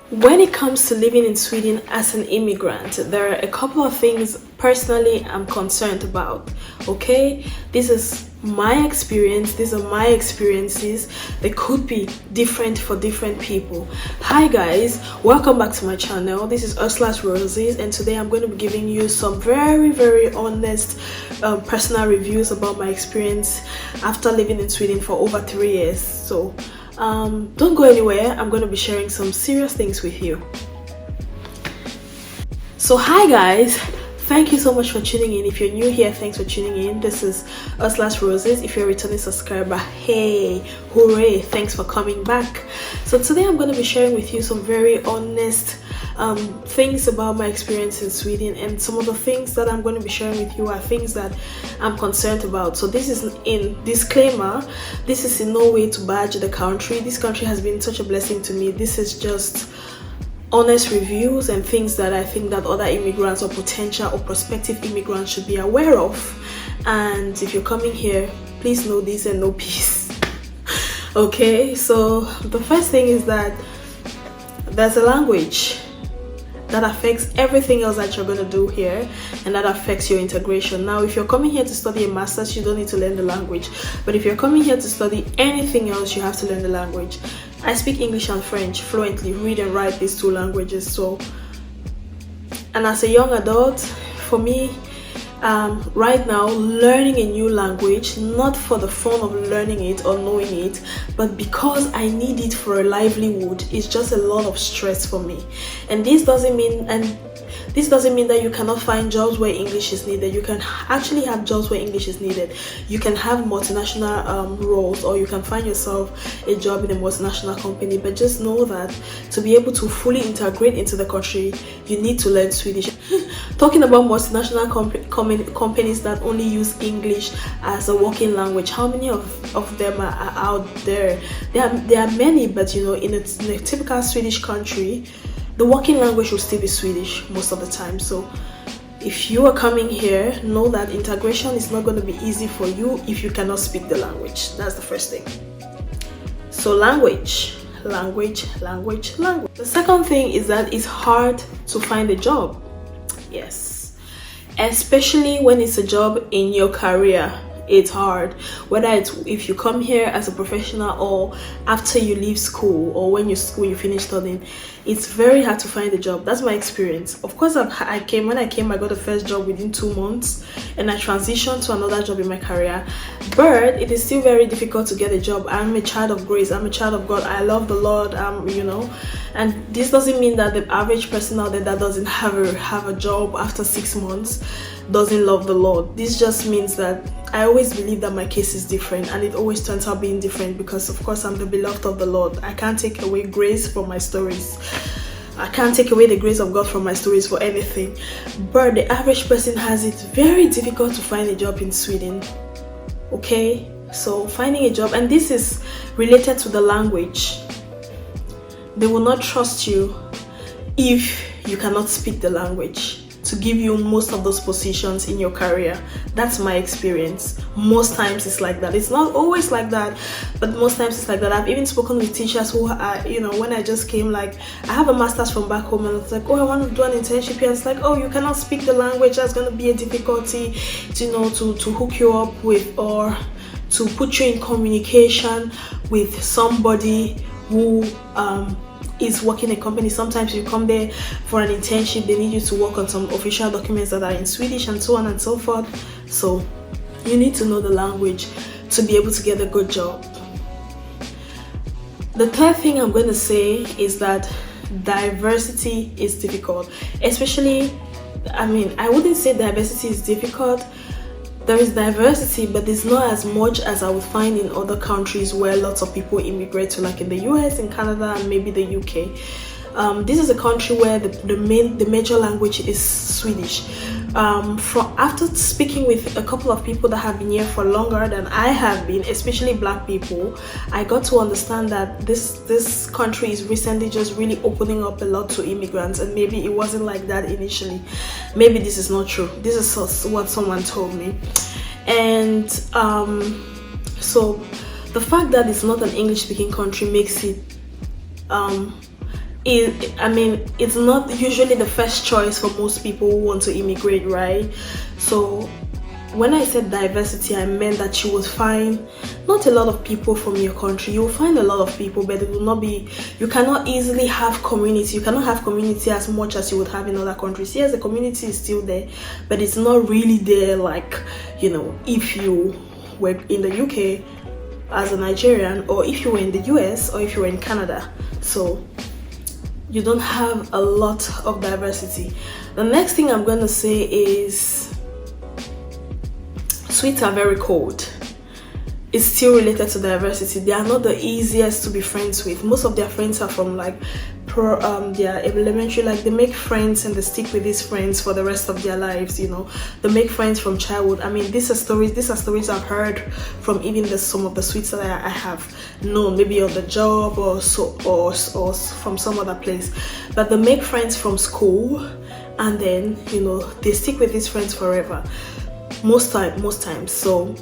When it comes to living in Sweden as an immigrant, there are a couple of things personally I'm concerned about. Okay, this is my experience, these are my experiences. They could be different for different people. Hi guys, welcome back to my channel. This is Ursula's Roses, and today I'm going to be giving you some very honest personal reviews about my experience after living in Sweden for over 3 years. So don't go anywhere. I'm going to be sharing some serious things with you. So hi guys, thank you so much for tuning in. If you're new here, thanks for tuning in. This is Ursula's Roses. If you're a returning subscriber, hey, hooray, thanks for coming back. So today I'm going to be sharing with you some very honest things about my experience in Sweden, and some of the things that I'm going to be sharing with you are things that I'm concerned about. So this is in disclaimer, this is in no way to badge the country. This country has been such a blessing to me. This is just honest reviews and things that I think that other immigrants or potential or prospective immigrants should be aware of. And if you're coming here, please know this and know peace. Okay, so the first thing is that there's a language that affects everything else that you're going to do here, and that affects your integration. Now, if you're coming here to study a master's, you don't need to learn the language. But if you're coming here to study anything else, you have to learn the language. I speak English and French fluently, read and write these two languages. So, and as a young adult, for me, right now, learning a new language, not for the fun of learning it or knowing it, but because I need it for a livelihood, is just a lot of stress for me. And this doesn't mean that you cannot find jobs where English is needed. You can actually have jobs where English is needed. You can have multinational roles, or you can find yourself a job in a multinational company. But just know that to be able to fully integrate into the country, you need to learn Swedish. Talking about multinational companies that only use English as a working language, how many of them are out there? There are many, but you know, in a typical Swedish country, the working language will still be Swedish most of the time. So if you are coming here, know that integration is not going to be easy for you if you cannot speak the language. That's the first thing. So language. The second thing is that it's hard to find a job. Yes, especially when it's a job in your career. It's hard, whether it's if you come here as a professional or after you leave school or when you finish studying. It's very hard to find a job. That's my experience. Of course, when I came, I got the first job within 2 months, and I transitioned to another job in my career. But it is still very difficult to get a job. I'm a child of grace. I'm a child of God. I love the Lord. You know, and this doesn't mean that the average person out there that doesn't have a job after 6 months doesn't love the Lord. This just means that I always believe that my case is different, and it always turns out being different because, of course, I'm the beloved of the Lord. I can't take away grace from my stories. I can't take away the grace of God from my stories for anything. But the average person has it very difficult to find a job in Sweden. Okay, so finding a job, and this is related to the language. They will not trust you if you cannot speak the language to give you most of those positions in your career. That's my experience. Most times it's like that. It's not always like that, but most times it's like that. I've even spoken with teachers who are, you know, when I just came, like, I have a master's from back home, and it's like, oh, I want to do an internship here. It's like, oh, you cannot speak the language. That's going to be a difficulty, you know, to hook you up with, or to put you in communication with somebody who is working a company. Sometimes you come there for an internship, they need you to work on some official documents that are in Swedish and so on and so forth. So you need to know the language to be able to get a good job. The third thing I'm going to say is that diversity is difficult, especially, I mean, I wouldn't say diversity is difficult. There is diversity, but it's not as much as I would find in other countries where lots of people immigrate to, like in the US, in Canada, and maybe the UK. This is a country where the major language is Swedish. After speaking with a couple of people that have been here for longer than I have been, especially black people, I got to understand that this country is recently just really opening up a lot to immigrants, and maybe it wasn't like that initially. Maybe this is not true. This is what someone told me. And so the fact that it's not an English-speaking country makes it it's not usually the first choice for most people who want to immigrate, right? So when I said diversity, I meant that you would find not a lot of people from your country. You will find a lot of people, but it will not be, you cannot easily have community. You cannot have community as much as you would have in other countries. Yes, the community is still there, but it's not really there like, you know, if you were in the UK as a Nigerian, or if you were in the US, or if you were in Canada. So you don't have a lot of diversity. The next thing I'm going to say is Swedes are very cold. It's still related to diversity. They are not the easiest to be friends with. Most of their friends are from like their elementary, like they make friends and they stick with these friends for the rest of their lives, you know. They make friends from childhood. I mean, these are stories I've heard from even some of the Swedes that I have known, maybe on the job or from some other place. But they make friends from school, and then, you know, they stick with these friends forever. Most times. So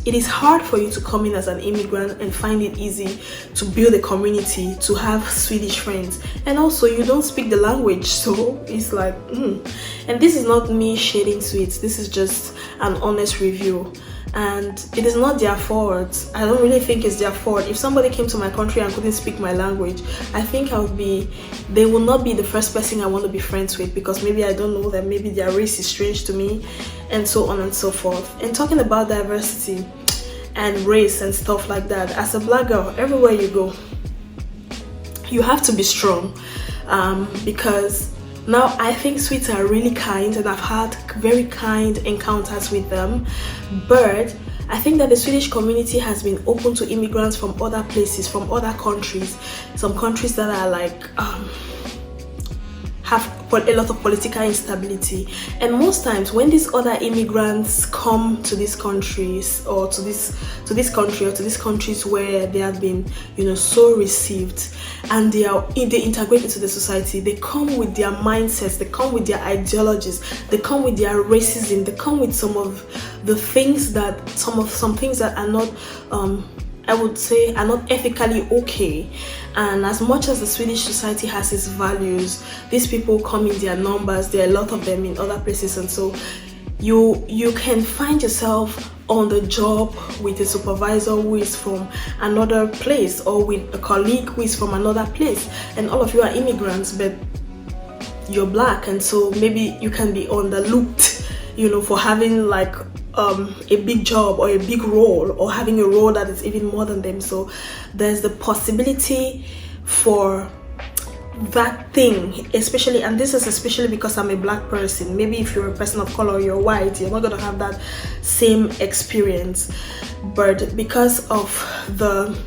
it is hard for you to come in as an immigrant and find it easy to build a community, to have Swedish friends, and also you don't speak the language, so it's like And this is not me shading Swedes, this is just an honest review, and it is not their fault. I don't really think it's their fault. If somebody came to my country and couldn't speak my language, I think they will not be the first person I want to be friends with, because maybe I don't know them, maybe their race is strange to me, and so on and so forth. And talking about diversity and race and stuff like that, as a black girl, everywhere you go, you have to be strong, because now I think Swedes are really kind, and I've had very kind encounters with them, but I think that the Swedish community has been open to immigrants from other places, from other countries, some countries that are like have a lot of political instability. And most times when these other immigrants come to these countries, or to this country, or to these countries where they have been, you know, so received, and they integrate into the society, they come with their mindsets, they come with their ideologies, they come with their racism, they come with some things that are not I would say are not ethically okay. And as much as the Swedish society has its values, these people come in their numbers. There are a lot of them in other places, and so you can find yourself on the job with a supervisor who is from another place, or with a colleague who is from another place, and all of you are immigrants, but you're black, and so maybe you can be underlooked, you know, for having like a big job or a big role, or having a role that is even more than them. So there's the possibility for that thing, especially, and this is especially because I'm a black person. Maybe if you're a person of color, you're white, you're not going to have that same experience. But because of the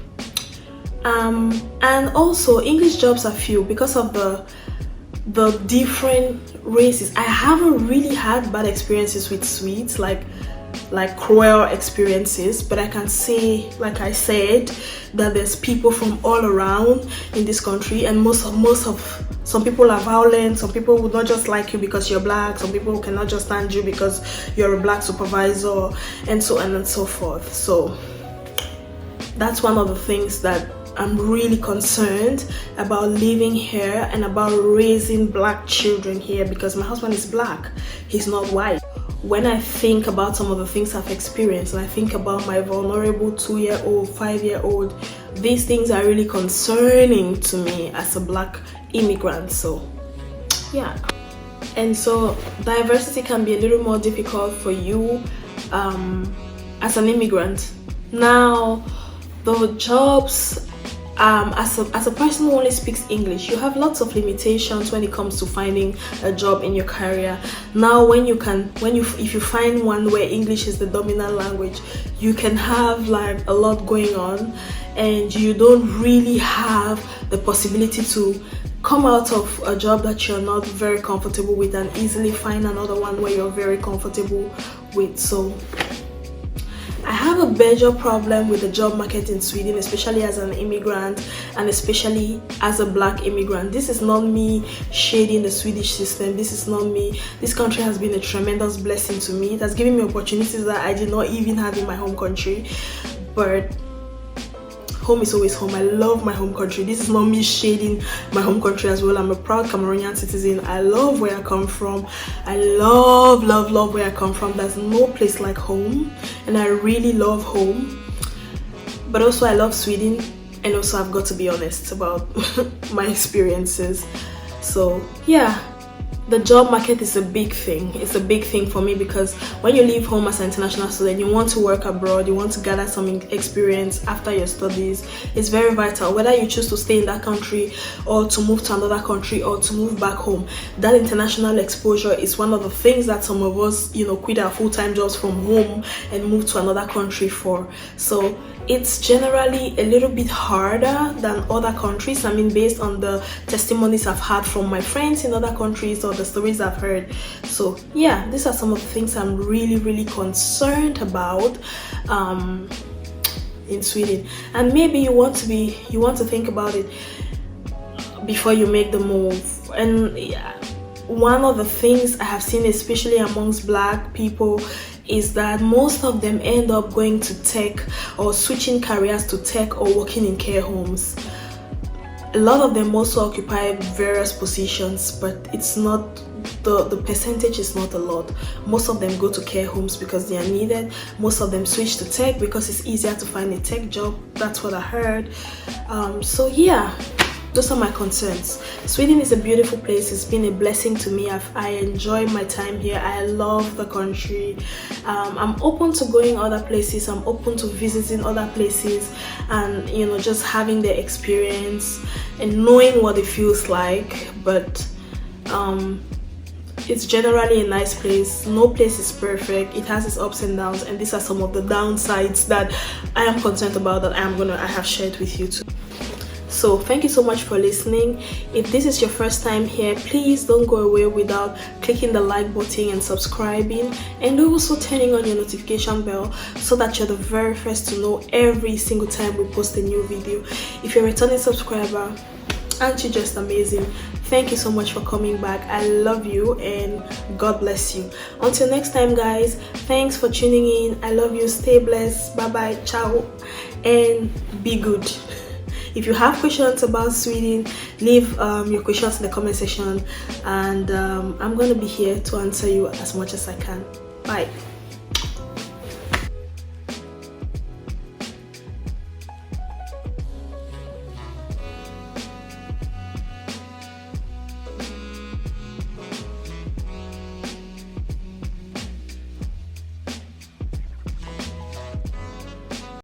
and also English jobs are few because of the different races. I haven't really had bad experiences with Swedes, like cruel experiences, but I can say, like I said, that there's people from all around in this country, and some people are violent. Some people would not just like you because you're black. Some people cannot just stand you because you're a black supervisor, and so on and so forth. So that's one of the things that I'm really concerned about living here and about raising black children here, because my husband is black, he's not white. When I think about some of the things I've experienced, and I think about my vulnerable 2-year-old, 5-year-old, these things are really concerning to me as a black immigrant. So yeah, and so diversity can be a little more difficult for you as an immigrant. Now the jobs, as a person who only speaks English, you have lots of limitations when it comes to finding a job in your career. Now if you find one where English is the dominant language, you can have like a lot going on, and you don't really have the possibility to come out of a job that you're not very comfortable with and easily find another one where you're very comfortable with. So I have a major problem with the job market in Sweden, especially as an immigrant, and especially as a black immigrant. This is not me shading the Swedish system. This is not me. This country has been a tremendous blessing to me. It has given me opportunities that I did not even have in my home country. But home is always home. I love my home country. This is not me shading my home country as well. I'm a proud Cameroonian citizen. I love where I come from. I love where I come from. There's no place like home, and I really love home. But also I love Sweden, and also I've got to be honest about my experiences. So yeah, the job market is a big thing. It's a big thing for me, because when you leave home as an international student, you want to work abroad, you want to gather some experience after your studies. It's very vital, whether you choose to stay in that country or to move to another country or to move back home. That international exposure is one of the things that some of us, quit our full-time jobs from home and move to another country for. So it's generally a little bit harder than other countries. I mean, based on the testimonies I've had from my friends in other countries or the stories I've heard. So yeah, these are some of the things I'm really concerned about in Sweden. And maybe you want to think about it before you make the move. And yeah, one of the things I have seen, especially amongst Black people, is that most of them end up going to tech or switching careers to tech or working in care homes. A lot of them also occupy various positions, but it's not, the percentage is not a lot. Most of them go to care homes because they are needed. Most of them switch to tech because it's easier to find a tech job. That's what I heard. So yeah, those are my concerns. Sweden is a beautiful place. It's been a blessing to me. I enjoy my time here. I love the country. I'm open to going other places. I'm open to visiting other places, and just having the experience and knowing what it feels like. But it's generally a nice place. No place is perfect. It has its ups and downs, and these are some of the downsides that I am concerned about, that I have shared with you too. So thank you so much for listening. If this is your first time here, please don't go away without clicking the like button and subscribing, and also turning on your notification bell so that you're the very first to know every single time we post a new video. If you're a returning subscriber, aren't you just amazing? Thank you so much for coming back. I love you, and God bless you. Until next time, guys, thanks for tuning in. I love you. Stay blessed. Bye bye. Ciao, and be good. If you have questions about Sweden, leave your questions in the comment section, and I'm going to be here to answer you as much as I can. Bye.